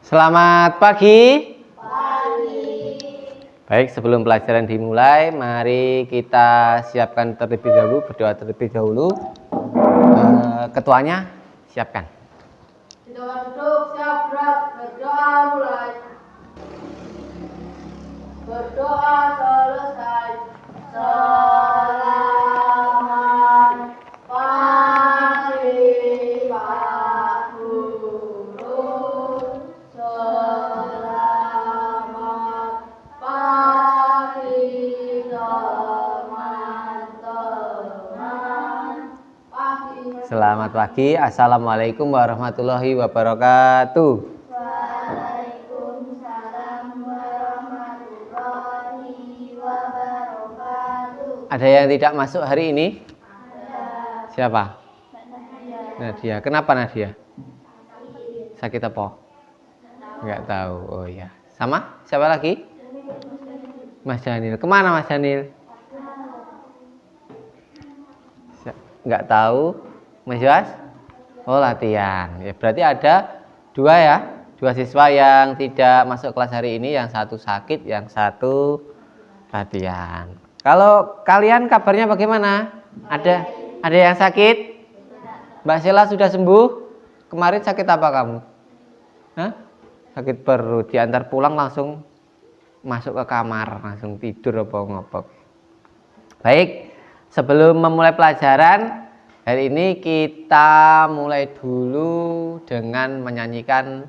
Selamat pagi. Baik, sebelum pelajaran dimulai, mari kita siapkan terlebih dahulu, berdoa terlebih dahulu. Ketuanya siapkan. Duduk, siap, gerak, berdoa mulai. Berdoa selesai. Selamat pagi Pak Guru. Selamat pagi teman-teman. Selamat pagi. Assalamualaikum warahmatullahi wabarakatuh. Waalaikumsalam warahmatullahi wabarakatuh. Ada yang tidak masuk hari ini? Ada. Siapa? Nadia. Nadia. Kenapa Nadia? Sakit apa? Enggak tahu. Oh iya. Sama? Siapa lagi? Mas Daniel. Kemana Mas Daniel? Enggak tahu. Mas Yos? Oh, latihan. Ya, berarti ada dua ya. Dua siswa yang tidak masuk kelas hari ini, yang satu sakit, yang satu latihan. Kalau kalian kabarnya bagaimana? Ada yang sakit? Mbak Sheila sudah sembuh? Kemarin sakit apa kamu? Hah? Sakit perut. Diantar pulang langsung masuk ke kamar, langsung tidur apa ngopok. Baik, sebelum memulai pelajaran, hari ini kita mulai dulu dengan menyanyikan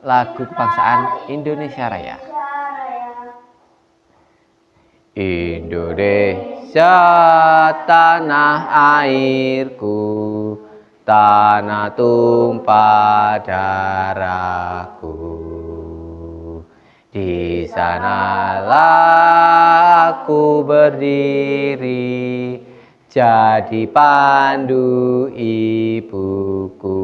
lagu kebangsaan Indonesia Raya. Indonesia tanah airku, tanah tumpah darahku. Di sanalah aku berdiri, jadi pandu ibuku.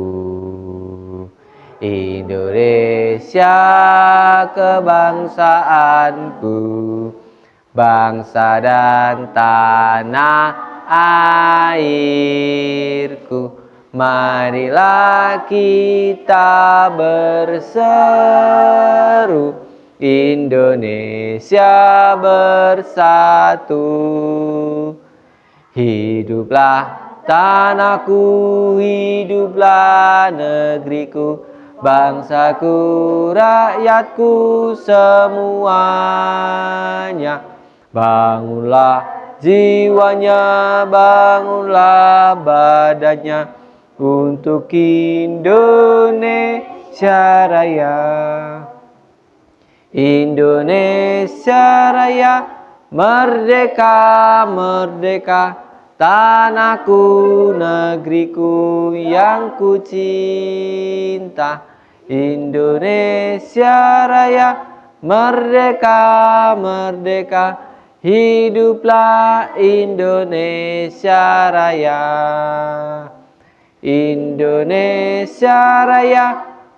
Indonesia kebangsaanku, bangsa dan tanah airku. Marilah kita berseru, Indonesia bersatu. Hiduplah tanahku, hiduplah negeriku, bangsaku, rakyatku semuanya. Bangunlah jiwanya, bangunlah badannya untuk Indonesia Raya. Indonesia Raya, merdeka, merdeka, tanahku, negeriku yang ku cinta. Indonesia Raya, merdeka, merdeka, hiduplah Indonesia Raya. Indonesia Raya,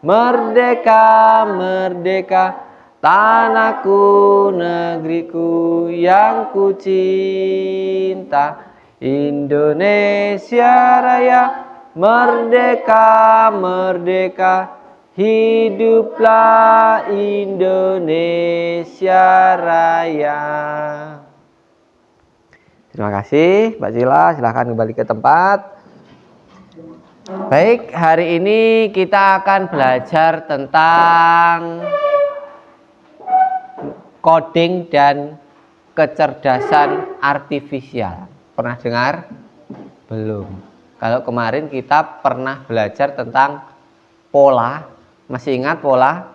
merdeka, merdeka, tanahku, negeriku yang ku cinta. Indonesia Raya, merdeka, merdeka, hiduplah Indonesia Raya. Terima kasih Mbak Sheila, silahkan kembali ke tempat. Baik, hari ini kita akan belajar tentang coding dan kecerdasan artifisial. Pernah dengar? Belum. Kalau kemarin kita pernah belajar tentang pola. Masih ingat pola?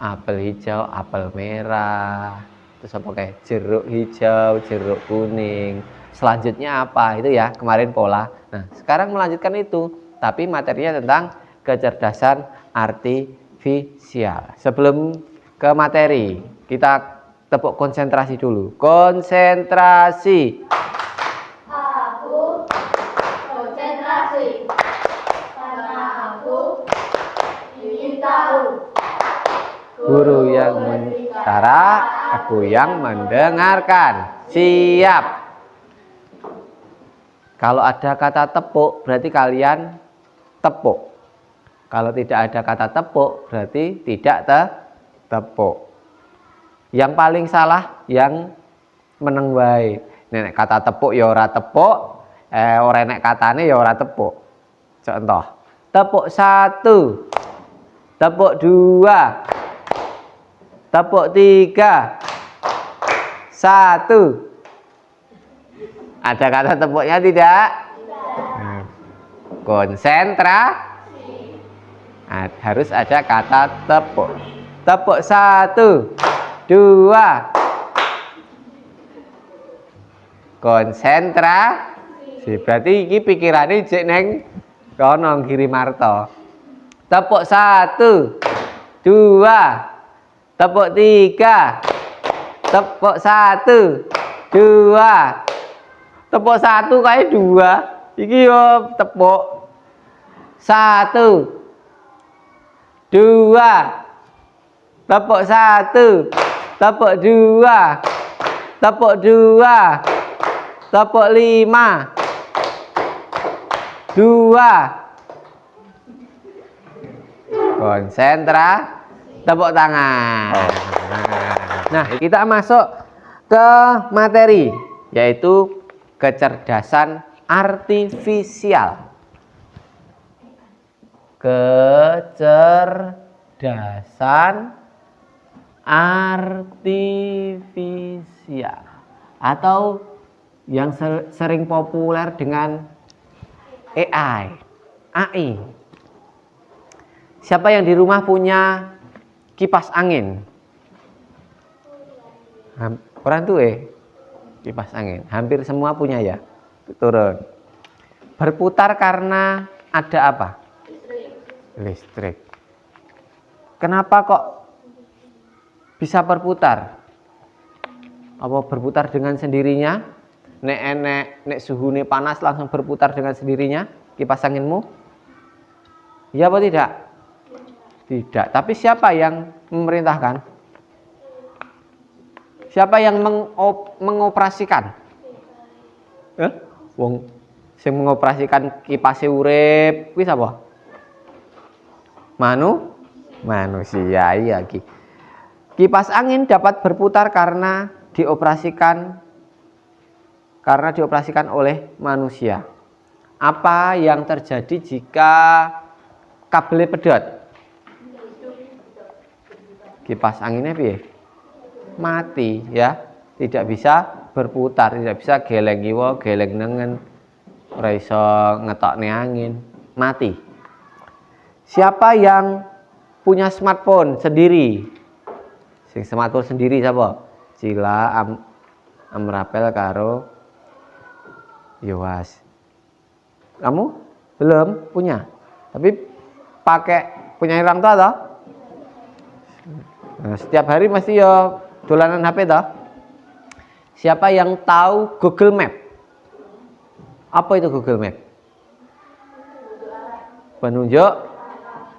Apel hijau, apel merah. Terus apa kayak jeruk hijau, jeruk kuning. Selanjutnya apa? Itu ya, kemarin pola. Nah, sekarang melanjutkan itu. Tapi materinya tentang kecerdasan artifisial. Sebelum ke materi, kita tepuk konsentrasi dulu. Konsentrasi. Aku konsentrasi karena aku ingin tahu. Guru yang mencara, aku yang mendengarkan. Siap. Kalau ada kata tepuk, berarti kalian tepuk. Kalau tidak ada kata tepuk berarti tidak tepuk. Yang paling salah yang meneng wae. Nek kata tepuk ya ora tepuk, ora nek katane ya ora tepuk. Contoh, tepuk 1, tepuk 2, tepuk 3, 1. Ada kata tepuknya tidak? Konsentrasi. Harus ada kata tepuk. Tepuk 1, 2. Konsentrasi. Berarti iki pikirane jek neng kono Girimarto. Tepuk 1, 2. Tepuk 3. Tepuk 1, 2. Tepuk 1 kayak 2. Iki yo tepuk 1, 2. Tepuk 1, tepuk 2, tepuk 2, tepuk 5, 2. Konsentrasi, tepuk tangan. Nah, kita masuk ke materi, yaitu kecerdasan artifisial. Kecerdasan artifisial atau yang sering populer dengan AI. Siapa yang di rumah punya kipas angin? Orang tua kipas angin. Hampir semua punya ya. Turun. Berputar karena ada apa? Listrik. Kenapa kok bisa berputar? Apa berputar dengan sendirinya? Nek suhunya panas langsung berputar dengan sendirinya kipas anginmu? Ya apa tidak? Tidak. Tapi siapa yang memerintahkan? Siapa yang mengoperasikan? Wong sing mengoperasikan kipas urip kuwi sapa? Manusia iya iki. Kipas angin dapat berputar karena dioperasikan oleh manusia. Apa yang terjadi jika kabelnya pedot? Kipas anginnya piye? Mati ya, tidak bisa berputar, tidak bisa geleng kiwa, geleng nengen, ora iso ngetokne angin, mati. Siapa yang punya smartphone sendiri? Sing smartphone sendiri siapa? Cila, Amrapel karo Yowas. Kamu belum punya, tapi punya orang tua toh? Nah, setiap hari mesti yo dolanan HP toh? Siapa yang tahu Google Map? Apa itu Google Map?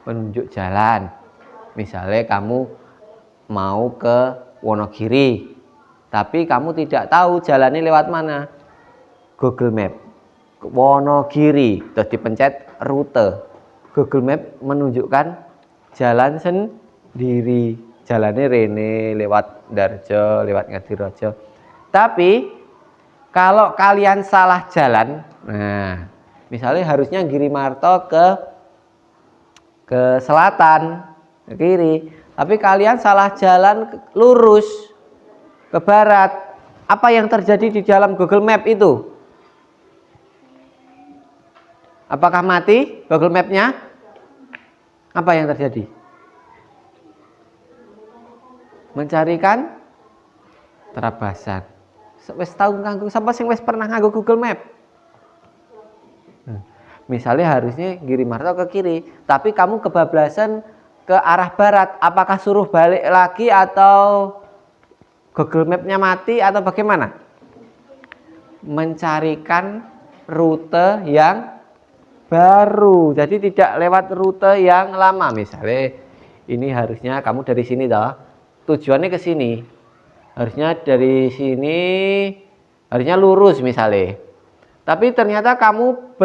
Penunjuk jalan. Misalnya kamu mau ke Wonogiri, tapi kamu tidak tahu jalannya lewat mana. Google Map Wonogiri, terus dipencet rute. Google Map menunjukkan jalan sendiri. Jalannya Rene lewat Darjo, lewat Ngadirojo. Tapi kalau kalian salah jalan, nah misalnya harusnya Girimarto ke selatan, ke kiri, tapi kalian salah jalan lurus ke barat. Apa yang terjadi di dalam Google Map itu? Apakah mati Google Map-nya? Apa yang terjadi? Mencarikan terabasan. Wis tahu nganggo, sapa sing wis pernah nganggo Google Map? Misalnya harusnya Girimarto ke kiri, tapi kamu kebablasan ke arah barat. Apakah suruh balik lagi atau Google Map-nya mati atau bagaimana? Mencarikan rute yang baru. Jadi tidak lewat rute yang lama. Misalnya ini harusnya kamu dari sini toh. Tujuannya ke sini. Harusnya dari sini harusnya lurus misalnya. Tapi ternyata kamu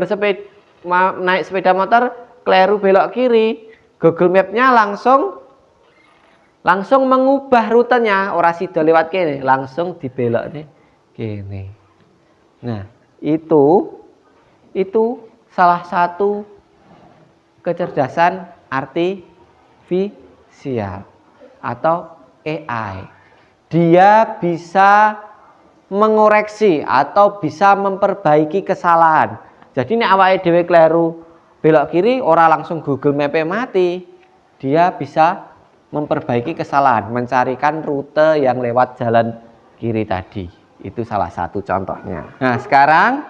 naik sepeda motor keliru belok kiri. Google Map-nya langsung mengubah rutenya, ora sida lewat kene, langsung dibelokne kene. Nah, itu salah satu kecerdasan artifisial atau AI. Dia bisa mengoreksi atau bisa memperbaiki kesalahan. Jadi ini awake dhewe kleru belok kiri, ora langsung Google Map mati. Dia bisa memperbaiki kesalahan, mencarikan rute yang lewat jalan kiri tadi. Itu salah satu contohnya. Nah, sekarang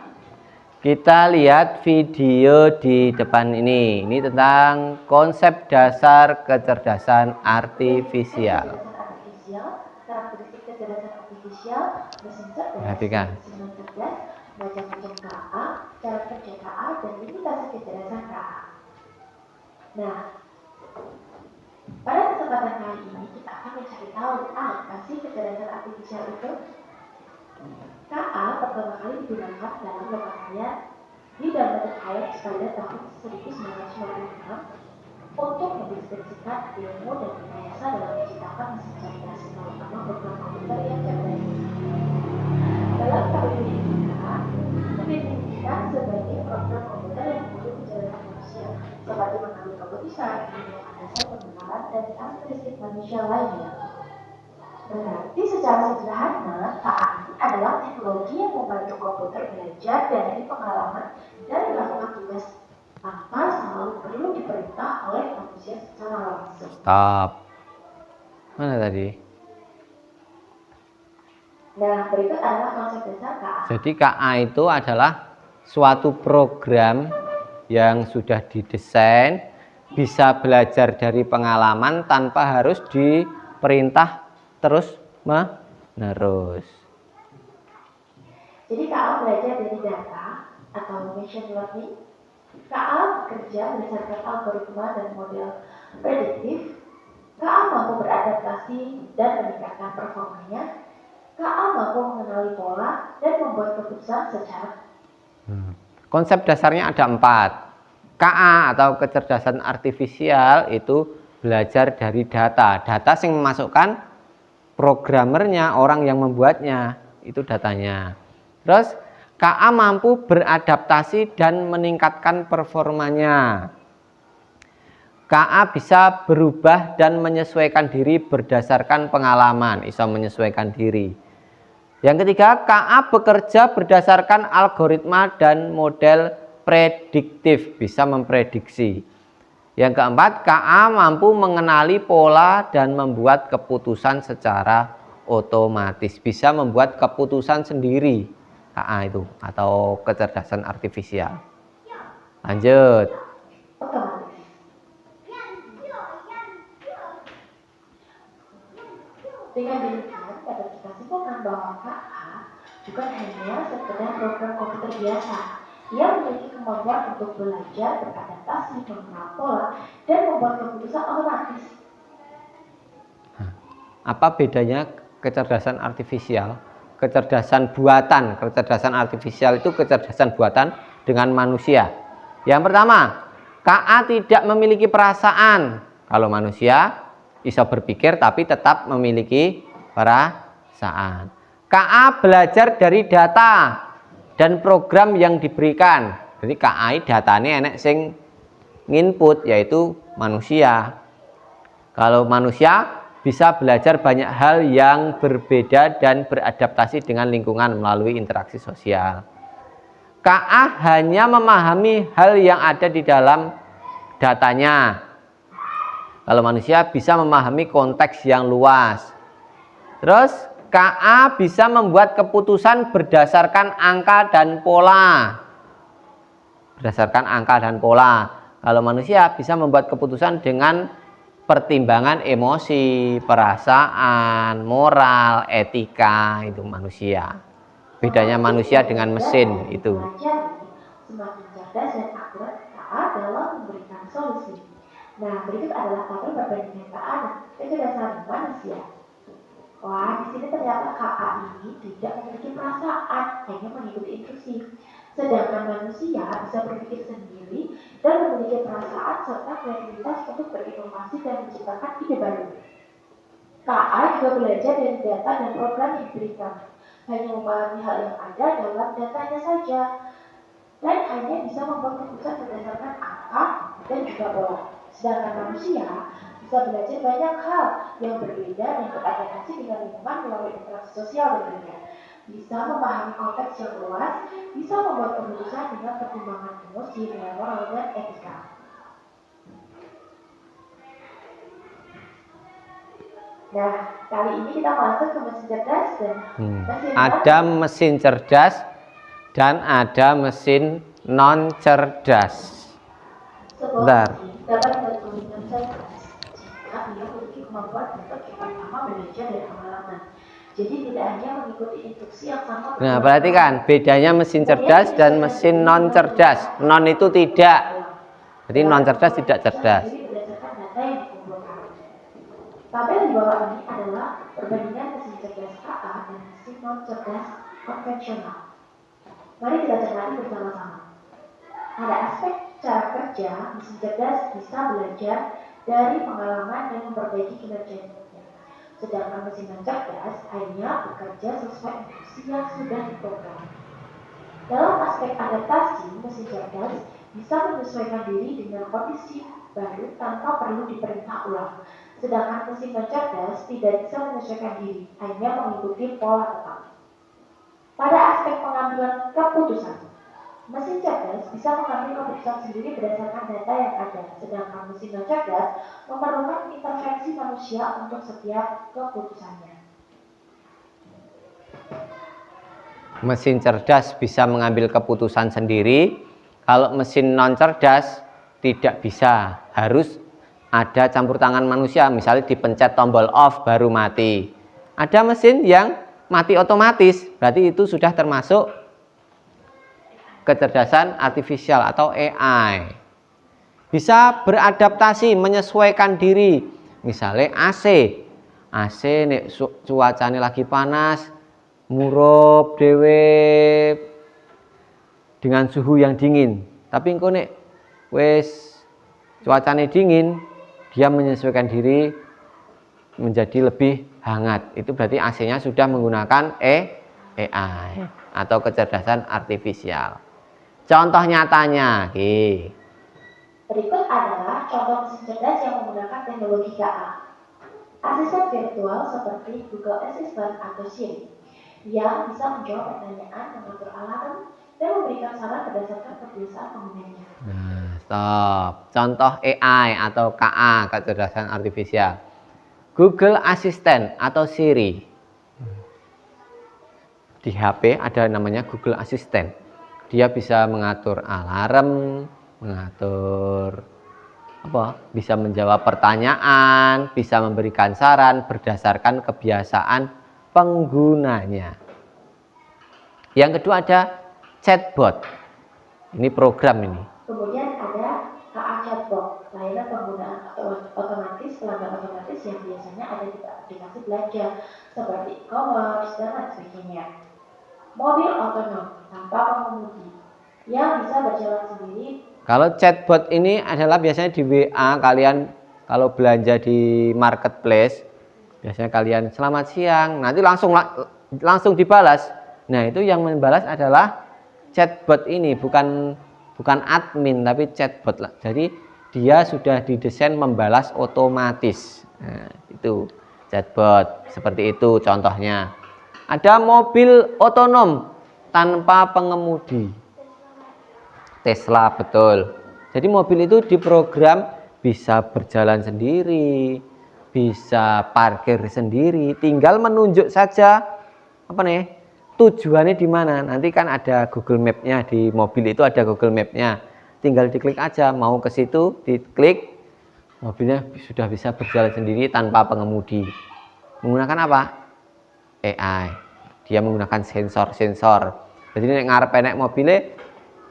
kita lihat video di depan ini. Ini tentang konsep dasar kecerdasan artifisial. Karakteristik kecerdasan artifisial, mesin cerdas, Perhatikan. mesin cerdas, macam-macam KA, cara kerja KA, dan limitasi kecerdasan KA. Nah, pada kesempatan kali ini kita akan mencari tahu apa sih kecerdasan artifisial itu. KA pertama kali digunakan dalam lokasinya di dalam ayat pada tahun 1996 untuk mendeskripsikan ilmu dan rekayasa dalam menciptakan mesin cerdas terutama program komputer yang cerdas. Dalam kategori ini didefinisikan sebagai program komputer yang memiliki kecerdasan manusia seperti mengambil keputusan, menggunakan dasar pengenalan dan karakteristik manusia lainnya. Berarti secara sederhana, KA adalah teknologi yang membantu komputer belajar dari pengalaman dan melakukan tugas tanpa selalu perlu diperintah oleh manusia secara langsung. Stop. Mana tadi? Nah, berikut adalah konsep dasar KA. Jadi KA itu adalah suatu program yang sudah didesain, bisa belajar dari pengalaman tanpa harus diperintah terus menerus. Jadi KA belajar dari data atau machine learning. KA bekerja berdasarkan algoritma dan model prediktif. KA mampu beradaptasi dan meningkatkan performanya. KA mampu mengenali pola dan membuat keputusan secara Konsep dasarnya ada 4. KA atau kecerdasan artifisial itu belajar dari data. Data yang memasukkan programmernya, orang yang membuatnya, itu datanya. Terus KA mampu beradaptasi dan meningkatkan performanya. KA bisa berubah dan menyesuaikan diri berdasarkan pengalaman, bisa menyesuaikan diri. Yang ketiga, KA bekerja berdasarkan algoritma dan model prediktif, bisa memprediksi. Yang keempat, KA mampu mengenali pola dan membuat keputusan secara otomatis, bisa membuat keputusan sendiri. KA itu atau kecerdasan artifisial. Lanjut. otomatis. Dengan demikian, dapat kita simpulkan bahwa KA bukan hanya sekedar program komputer biasa. Ia memiliki kemampuan untuk belajar, beradaptasi, mengenal pola, dan membuat keputusan otomatis. Apa bedanya kecerdasan artifisial? Kecerdasan buatan. Kecerdasan artifisial itu kecerdasan buatan dengan manusia. Yang pertama, KA tidak memiliki perasaan. Kalau manusia bisa berpikir tapi tetap memiliki perasaan. KA belajar dari data dan program yang diberikan. Jadi KA datanya enek sing nginput, yaitu manusia. Kalau manusia bisa belajar banyak hal yang berbeda dan beradaptasi dengan lingkungan melalui interaksi sosial. KA hanya memahami hal yang ada di dalam datanya. Kalau manusia bisa memahami konteks yang luas. Terus KA bisa membuat keputusan berdasarkan angka dan pola. Berdasarkan angka dan pola. Kalau manusia bisa membuat keputusan dengan pertimbangan emosi, perasaan, moral, etika, itu manusia. Bedanya manusia dengan mesin itu. Semakin cerdas dan akurat KA dalam memberikan solusi. Nah, berikut adalah tabel perbandingan KA dan kecerdasan manusia. Wah, di sini ternyata KA ini tidak memiliki perasaan, hanya mengikuti instruksi. Sedangkan manusia bisa berpikir sendiri dan memiliki perasaan serta kreativitas untuk berinovasi dan menciptakan ide baru. KA juga belajar dari data dan program yang diberikan, hanya memahami hal yang ada dalam datanya saja, dan hanya bisa membuat keputusan berdasarkan angka dan juga pola. Sedangkan manusia bisa belajar banyak hal yang berbeda dan beradaptasi dengan lingkungan melalui interaksi sosial berbeda. Bisa memahami konteks yang luas, bisa membuat keputusan dengan pertimbangan emosi, moral, dan etika. Nah, kali ini kita masuk ke mesin cerdas dan mesin ada mesin cerdas dan ada mesin non cerdas. Sebuah mesin dapat dibantu dengan cerdas jika ia memiliki kemampuan untuk yang pertama belajar dari pengalaman. Jadi tidak hanya mengikuti instruksi yang sama. Nah, perhatikan bedanya mesin cerdas dan mesin non cerdas. Non itu tidak. Jadi non cerdas tidak cerdas. Berdasarkan data yang dikumpulkan. Tabel di bawah ini adalah perbandingan mesin cerdas KA dan mesin non cerdas konvensional. Mari kita cermati bersama-sama. Pada aspek cara kerja, mesin cerdas bisa belajar dari pengalaman dan memperbaiki kinerjanya. Sedangkan mesin non cerdas hanya bekerja sesuai instruksi yang sudah diprogram. Dalam aspek adaptasi, mesin cerdas bisa menyesuaikan diri dengan kondisi baru tanpa perlu diperintah ulang. Sedangkan mesin non cerdas tidak bisa menyesuaikan diri, hanya mengikuti pola tetap. Pada aspek pengambilan keputusan, mesin cerdas bisa mengambil keputusan sendiri berdasarkan data yang ada, sedangkan mesin non cerdas memerlukan intervensi manusia untuk setiap keputusannya. Mesin cerdas bisa mengambil keputusan sendiri. Kalau mesin non cerdas tidak bisa, harus ada campur tangan manusia. Misalnya dipencet tombol off baru mati. Ada mesin yang mati otomatis, berarti itu sudah termasuk kecerdasan artifisial atau AI. Bisa beradaptasi, menyesuaikan diri. Misalnya AC nek cuacanya lagi panas, murup dewe dengan suhu yang dingin. Tapi engko nek wis cuacanya dingin, dia menyesuaikan diri menjadi lebih hangat. Itu berarti AC-nya sudah menggunakan AI atau kecerdasan artifisial. Contoh nyatanya, Berikut adalah contoh mesin cerdas yang menggunakan teknologi KA. Asisten virtual seperti Google Assistant atau Siri, yang bisa menjawab pertanyaan, mengatur alarm, dan memberikan saran berdasarkan kebiasaan penggunanya. Nah, stop. Contoh AI atau KA, kecerdasan artifisial. Google Assistant atau Siri. Di HP ada namanya Google Assistant. Dia bisa mengatur alarm, mengatur bisa menjawab pertanyaan, bisa memberikan saran berdasarkan kebiasaan penggunanya. Yang kedua ada chatbot. Ini program ini. Kemudian ada KA chatbot, layanan penggunaan otomatis, pelanggan otomatis yang biasanya ada di aplikasi belanja seperti e-commerce dan lain sebagainya. Mobil otonom tanpa pengemudi yang bisa berjalan sendiri. Kalau chatbot ini adalah biasanya di WA kalian kalau belanja di marketplace, biasanya kalian selamat siang, nanti langsung dibalas. Nah, itu yang membalas adalah chatbot ini, bukan admin tapi chatbot lah. Jadi dia sudah didesain membalas otomatis. Nah, itu chatbot seperti itu contohnya. Ada mobil otonom tanpa pengemudi. Tesla, betul. Jadi mobil itu diprogram bisa berjalan sendiri, bisa parkir sendiri, tinggal menunjuk saja tujuannya di mana. Nanti kan ada Google Map-nya, di mobil itu ada Google Map-nya. Tinggal diklik aja, mau ke situ, diklik, mobilnya sudah bisa berjalan sendiri tanpa pengemudi. Menggunakan apa? AI. Dia menggunakan sensor. Jadi nek ngarep enek mobilnya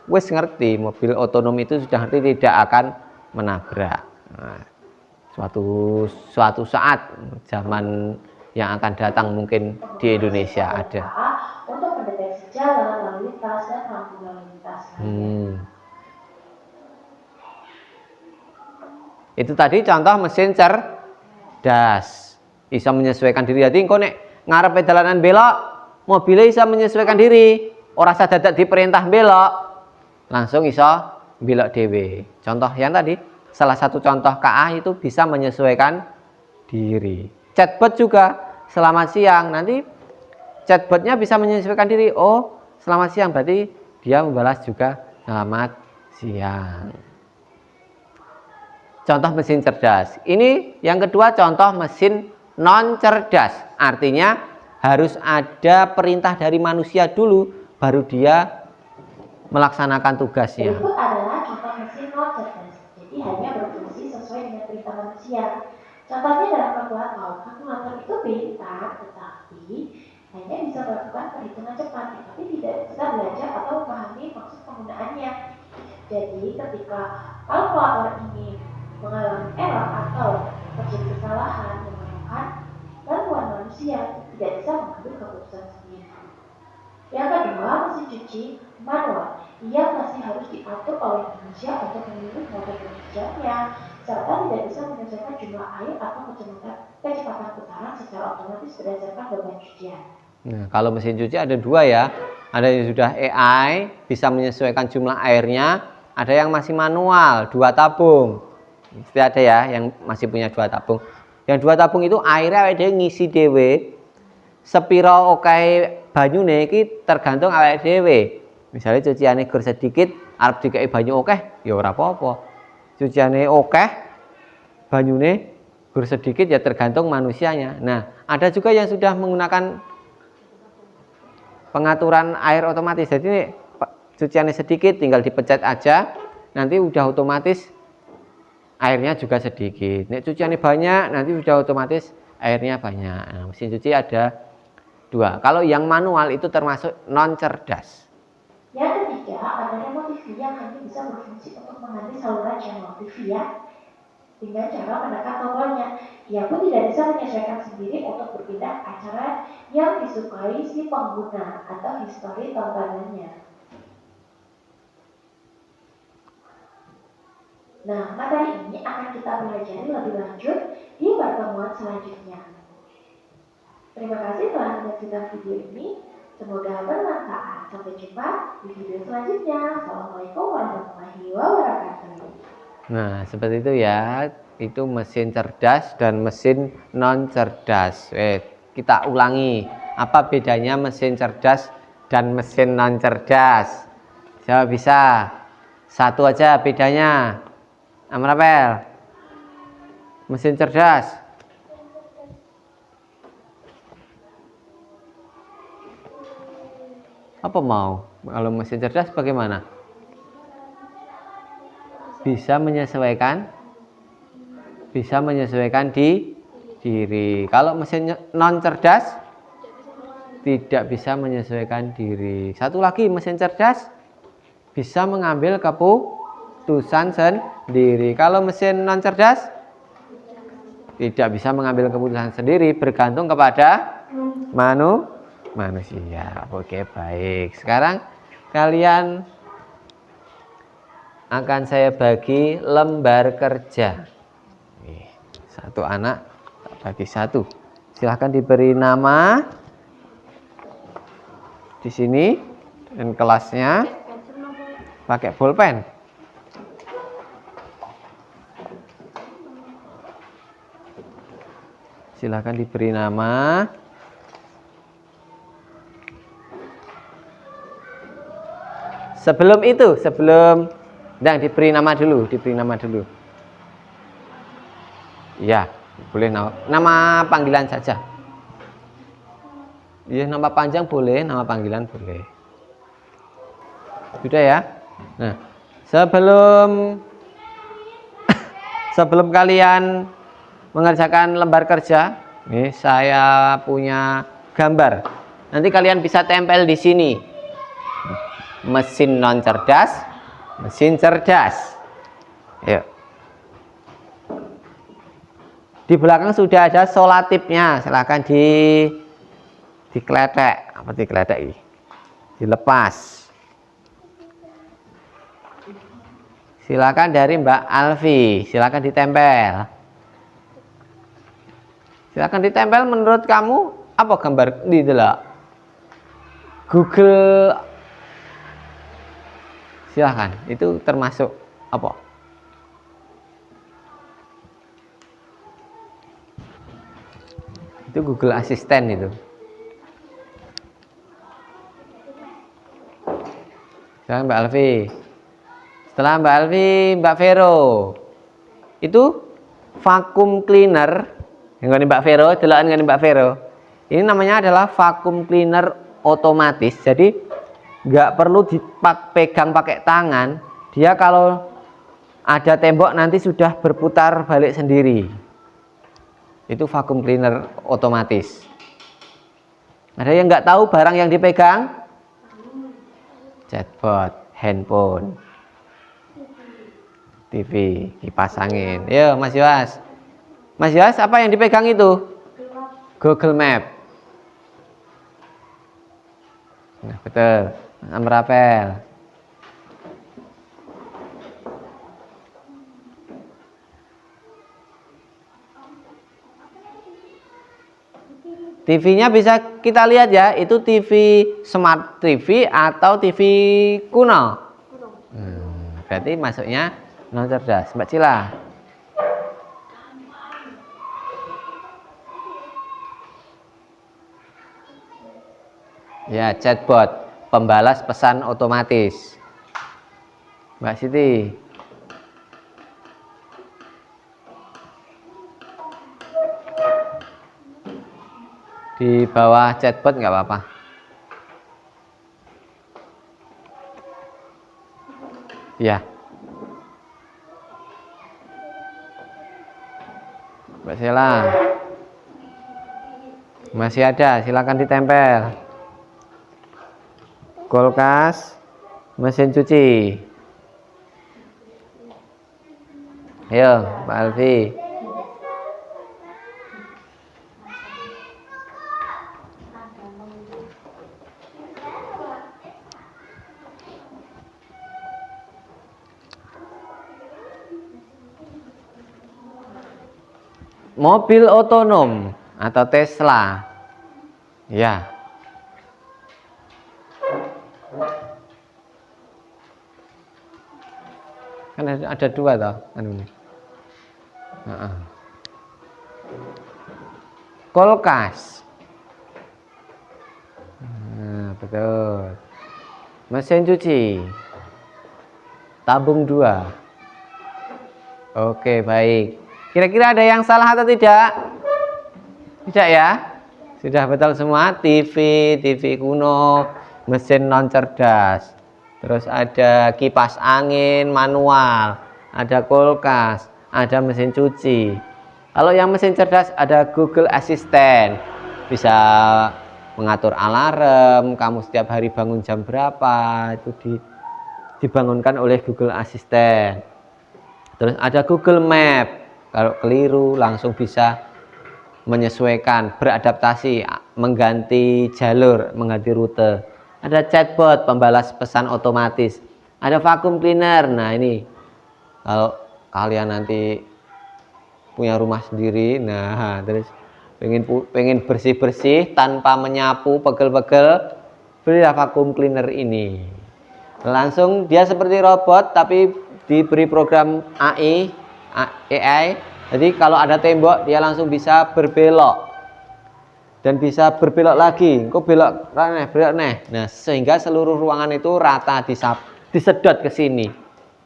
wis ngerti, mobil otonom itu sudah ngerti tidak akan menabrak. Nah, suatu saat zaman yang akan datang mungkin di Indonesia ada. Untuk mendeteksi jalan, lalu lintas, dan lampu lalu lintas. Itu tadi contoh mesin cerdas, bisa menyesuaikan diri. Jadi engko nek ngarepe dalanan belok, mobilnya bisa menyesuaikan diri. Ora sadadak diperintah belok, langsung bisa belok dhewe. Contoh yang tadi, salah satu contoh KA itu bisa menyesuaikan diri. Chatbot juga, selamat siang, nanti chatbotnya bisa menyesuaikan diri. Oh, selamat siang, berarti dia membalas juga selamat siang. Contoh mesin cerdas. Ini yang kedua, contoh mesin non cerdas. Artinya harus ada perintah dari manusia dulu, baru dia melaksanakan tugasnya. Berikut adalah contoh mesin non cerdas. Jadi hanya berfungsi sesuai dengan perintah manusia. Contohnya dalam kalkulator. Kalkulator itu pintar, tetapi hanya bisa melakukan perhitungan cepat, tetapi tidak bisa belajar atau memahami maksud penggunaannya. Jadi ketika kalkulator ini mengalami error atau terjadi kesalahan, memerlukan bantuan manusia, tidak bisa mengambil keputusan sendiri. Yang kedua, mesin cuci manual. Ia masih harus diatur oleh manusia untuk memilih mode bekerjanya, serta tidak bisa menyelesaikan jumlah air atau kecepatan putaran secara otomatis berdasarkan beban cucian. Nah, kalau mesin cuci ada dua ya, ada yang sudah AI bisa menyesuaikan jumlah airnya, ada yang masih manual, 2 tabung. Mesti ada ya yang masih punya 2 tabung. Yang 2 tabung itu airnya awake dhewe ngisi dhewe. Sepiro oke banyune iki tergantung awake dhewe. Misalnya cuciane gur sedikit, arep dikei banyu oke, ya ora apa-apa. Cuciane oke, banyune gur sedikit ya tergantung manusianya. Nah, ada juga yang sudah menggunakan pengaturan air otomatis. Jadi ini cuciannya sedikit, tinggal dipencet aja, nanti udah otomatis airnya juga sedikit. Nek cuciannya banyak, nanti udah otomatis airnya banyak. Nah, mesin cuci ada 2. Kalau yang manual itu termasuk non cerdas. Yang ketiga adalah remote TV yang hanya bisa berfungsi untuk mengganti saluran channel TV ya, dengan cara menekan tombolnya. Ia pun tidak bisa menyesuaikan sendiri untuk berpindah acara yang disukai si pengguna atau histori tontonannya. Nah, materi ini akan kita pelajari lebih lanjut di pertemuan selanjutnya. Terima kasih telah menyaksikan video ini. Semoga bermanfaat. Sampai jumpa di video selanjutnya. Assalamualaikum warahmatullahi wabarakatuh. Nah, seperti itu ya. Itu mesin cerdas dan mesin non cerdas. Kita ulangi. Apa bedanya mesin cerdas dan mesin non cerdas? Siapa bisa? Satu aja bedanya. Amrapel. Mesin cerdas. Apa mau? Kalau mesin cerdas bagaimana? Bisa menyesuaikan diri. Kalau mesin non cerdas tidak bisa menyesuaikan diri. Satu lagi, mesin cerdas bisa mengambil keputusan sendiri. Kalau mesin non cerdas tidak bisa mengambil keputusan sendiri, bergantung kepada manusia. Oke, baik. Sekarang kalian akan saya bagi lembar kerja. Satu anak tak bagi 1. Silahkan diberi nama di sini dan kelasnya pakai bolpen. Silahkan diberi nama. Sebelum diberi nama dulu. Ya, boleh nama panggilan saja. Ya, nama panjang boleh, nama panggilan boleh. Sudah ya. Nah, sebelum kalian mengerjakan lembar kerja, nih saya punya gambar. Nanti kalian bisa tempel di sini. Mesin non cerdas, mesin cerdas. Yuk. Di belakang sudah ada solatipnya. Silahkan dikletek. Apa dikletek ini? Dilepas. Silakan dari Mbak Alfi, silakan ditempel. Silakan ditempel. Menurut kamu apa gambar di delok? Google. Silakan. Itu termasuk apa? Itu Google Assistant itu. Silakan Mbak Alfi. Setelah Mbak Alfi, Mbak Vero. Itu vacuum cleaner. Yang Mbak Vero, delokan ngene Mbak Vero. Ini namanya adalah vacuum cleaner otomatis. Jadi nggak perlu dipegang pakai tangan. Dia kalau ada tembok nanti sudah berputar balik sendiri. Itu vacuum cleaner otomatis. Ada yang nggak tahu barang yang dipegang? Chatbot, handphone, TV, kipas angin. Yo Mas Yos. Mas Yos, apa yang dipegang itu? Google Map. Nah, betul. Amrapel. TV-nya bisa kita lihat ya, itu TV smart TV atau TV kuno. Berarti masuknya non cerdas. Mbak Cila. Ya, chatbot, pembalas pesan otomatis. Mbak Siti. Di bawah chatbot nggak apa-apa. Ya. Mbak Sela. Masih ada, silakan ditempel. Kulkas, mesin cuci. Ayo, Mbak Alfi. Mobil otonom atau Tesla. Ya. Kan ada dua toh anu. Kulkas. Nah, betul. Mesin cuci. Tabung 2. Oke, baik. Kira-kira ada yang salah atau tidak? Tidak ya? Sudah betul semua. TV kuno, mesin non cerdas. Terus ada kipas angin manual, ada kulkas, ada mesin cuci. Kalau yang mesin cerdas ada Google Assistant. Bisa mengatur alarm, kamu setiap hari bangun jam berapa, itu dibangunkan oleh Google Assistant. Terus ada Google Map. Kalau keliru langsung bisa menyesuaikan, beradaptasi, mengganti jalur, mengganti rute. Ada chatbot, pembalas pesan otomatis. Ada vacuum cleaner. Nah, ini kalau kalian nanti punya rumah sendiri, nah terus pengen bersih-bersih tanpa menyapu pegel-pegel, belilah vacuum cleaner ini. Langsung dia seperti robot tapi diberi program AI. Jadi kalau ada tembok dia langsung bisa berbelok dan bisa berbelok lagi. Kok belok neh. Nah, sehingga seluruh ruangan itu rata disedot ke sini.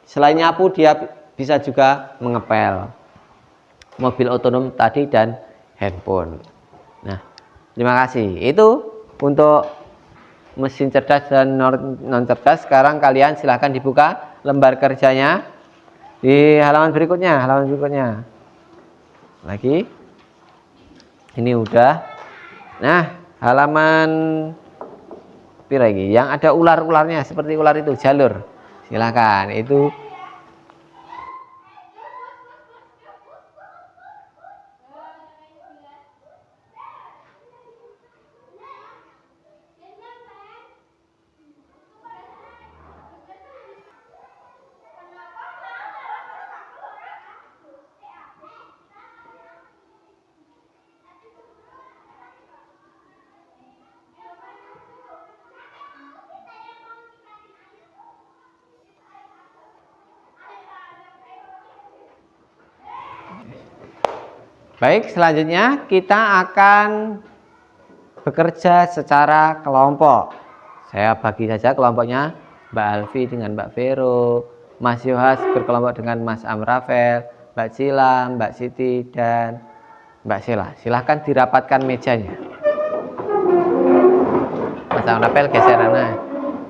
Selain nyapu dia bisa juga mengepel. Mobil otonom tadi dan handphone. Nah, terima kasih. Itu untuk mesin cerdas dan non cerdas. Sekarang kalian silahkan dibuka lembar kerjanya di halaman berikutnya. Lagi. Ini udah. Nah, halaman lagi yang ada ular-ularnya seperti ular itu jalur. Silakan. Itu Baik, selanjutnya kita akan bekerja secara kelompok. Saya bagi saja kelompoknya, Mbak Alfi dengan Mbak Vero, Mas Yohas berkelompok dengan Mas Amrafel, Mbak Cila, Mbak Siti, dan Mbak Sela. Silahkan dirapatkan mejanya. Mas Amrafel geser sana.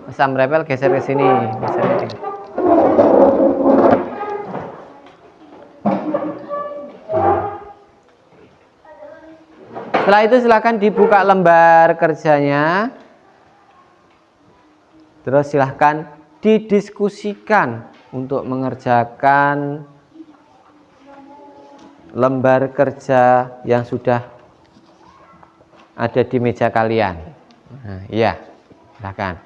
Mas Amrafel geser ke sini. Setelah itu silahkan dibuka lembar kerjanya. Terus silahkan didiskusikan untuk mengerjakan lembar kerja yang sudah ada di meja kalian. Nah, iya, silahkan.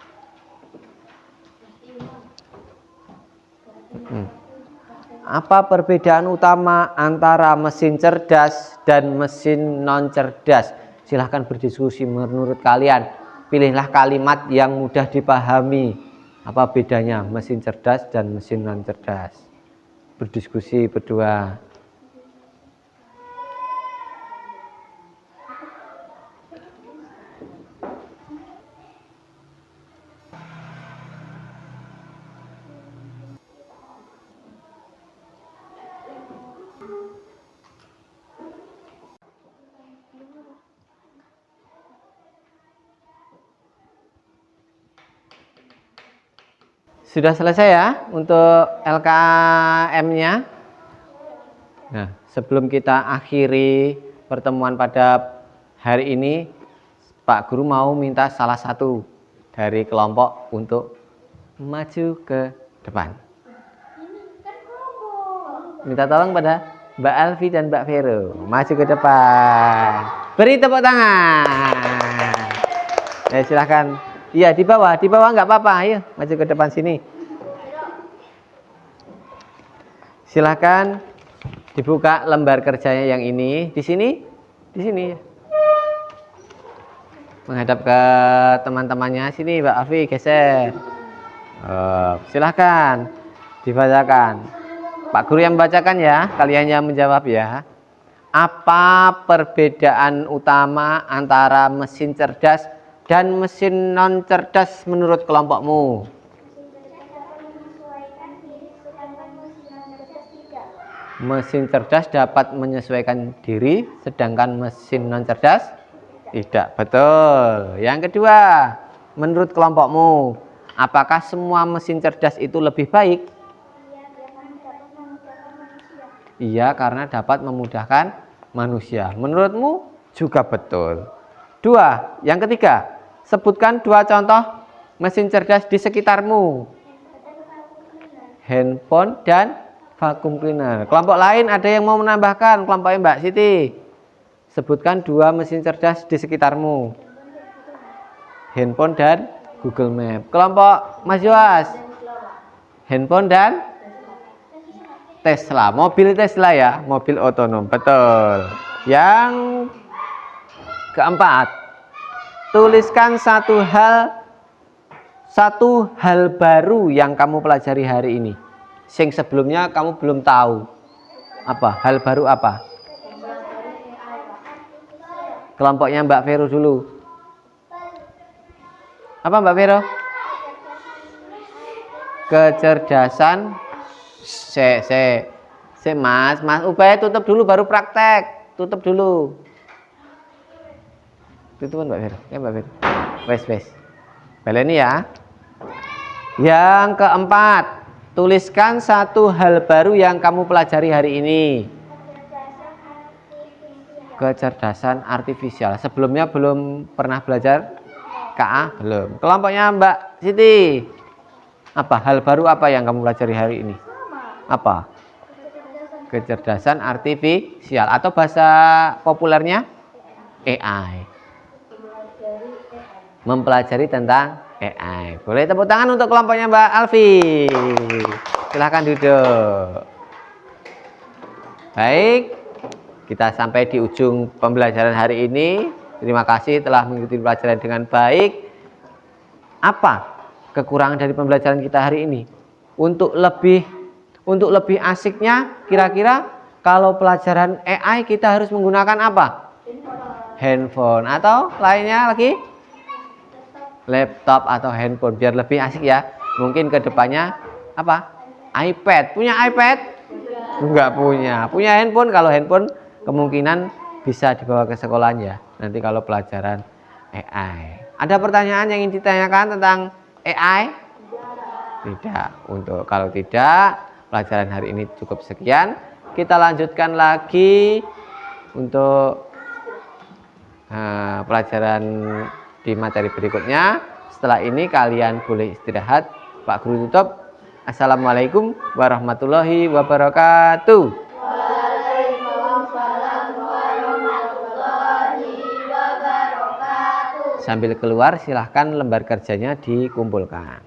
Apa perbedaan utama antara mesin cerdas dan mesin non cerdas? Silahkan berdiskusi menurut kalian. Pilihlah kalimat yang mudah dipahami. Apa bedanya mesin cerdas dan mesin non cerdas? Berdiskusi berdua. Sudah selesai ya untuk LKM-nya. Nah, sebelum kita akhiri pertemuan pada hari ini, Pak Guru mau minta salah satu dari kelompok untuk maju ke depan. Minta tolong pada Mbak Alfi dan Mbak Vero maju ke depan. Beri tepuk tangan. Silahkan. Iya, di bawah nggak apa-apa. Ayo, maju ke depan sini. Silahkan dibuka lembar kerjanya yang ini. Di sini. Menghadap ke teman-temannya. Sini, Mbak Afi, geser. Silahkan dibacakan. Pak Guru yang membacakan ya, kalian yang menjawab ya. Apa perbedaan utama antara mesin cerdas dan mesin non cerdas menurut kelompokmu? Mesin cerdas dapat menyesuaikan diri, sedangkan mesin non cerdas tidak. Betul. Yang kedua, menurut kelompokmu, apakah semua mesin cerdas itu lebih baik? Iya, karena dapat memudahkan manusia. Menurutmu juga betul. Dua, yang ketiga, sebutkan dua contoh mesin cerdas di sekitarmu. Handphone dan vacuum cleaner. Kelompok lain ada yang mau menambahkan? Kelompoknya Mbak Siti. Sebutkan dua mesin cerdas di sekitarmu. Handphone dan Google Map. Kelompok Mas Yohas. Handphone dan Tesla. Mobil Tesla ya, mobil otonom. Betul. Yang keempat, tuliskan satu hal baru yang kamu pelajari hari ini. Sing sebelumnya kamu belum tahu. Apa? Hal baru apa? Kelompoknya Mbak Vero dulu. Apa Mbak Vero? Kecerdasan. Mas upaya tutup dulu baru praktek. Tutup dulu. Tutupan Mbak Vero. Ya Mbak Vero. Wes. Baleni ya. Yang keempat, tuliskan satu hal baru yang kamu pelajari hari ini. Kecerdasan artifisial. Sebelumnya belum pernah belajar KA? Belum. Kelompoknya Mbak Siti. Apa? Hal baru apa yang kamu pelajari hari ini? Apa? Kecerdasan artifisial atau bahasa populernya AI. Mempelajari tentang AI. Boleh tepuk tangan untuk kelompoknya Mbak Alfi. Silahkan duduk. Baik, kita sampai di ujung pembelajaran hari ini. Terima kasih telah mengikuti pelajaran dengan baik. Apa kekurangan dari pembelajaran kita hari ini? Untuk lebih asiknya, kira-kira Kalau pelajaran AI kita harus menggunakan apa? Handphone atau lainnya lagi? Laptop atau handphone biar lebih asik ya. Mungkin kedepannya apa? iPad. Punya iPad? Enggak punya. Punya handphone. Kalau handphone kemungkinan bisa dibawa ke sekolahnya. Nanti kalau pelajaran AI. Ada pertanyaan yang ingin ditanyakan tentang AI? Tidak. Untuk kalau tidak, pelajaran hari ini cukup sekian. Kita lanjutkan lagi untuk pelajaran di materi berikutnya. Setelah ini kalian boleh istirahat. Pak Guru tutup. Assalamualaikum warahmatullahi wabarakatuh. Waalaikumsalam warahmatullahi wabarakatuh. Sambil keluar silahkan lembar kerjanya dikumpulkan.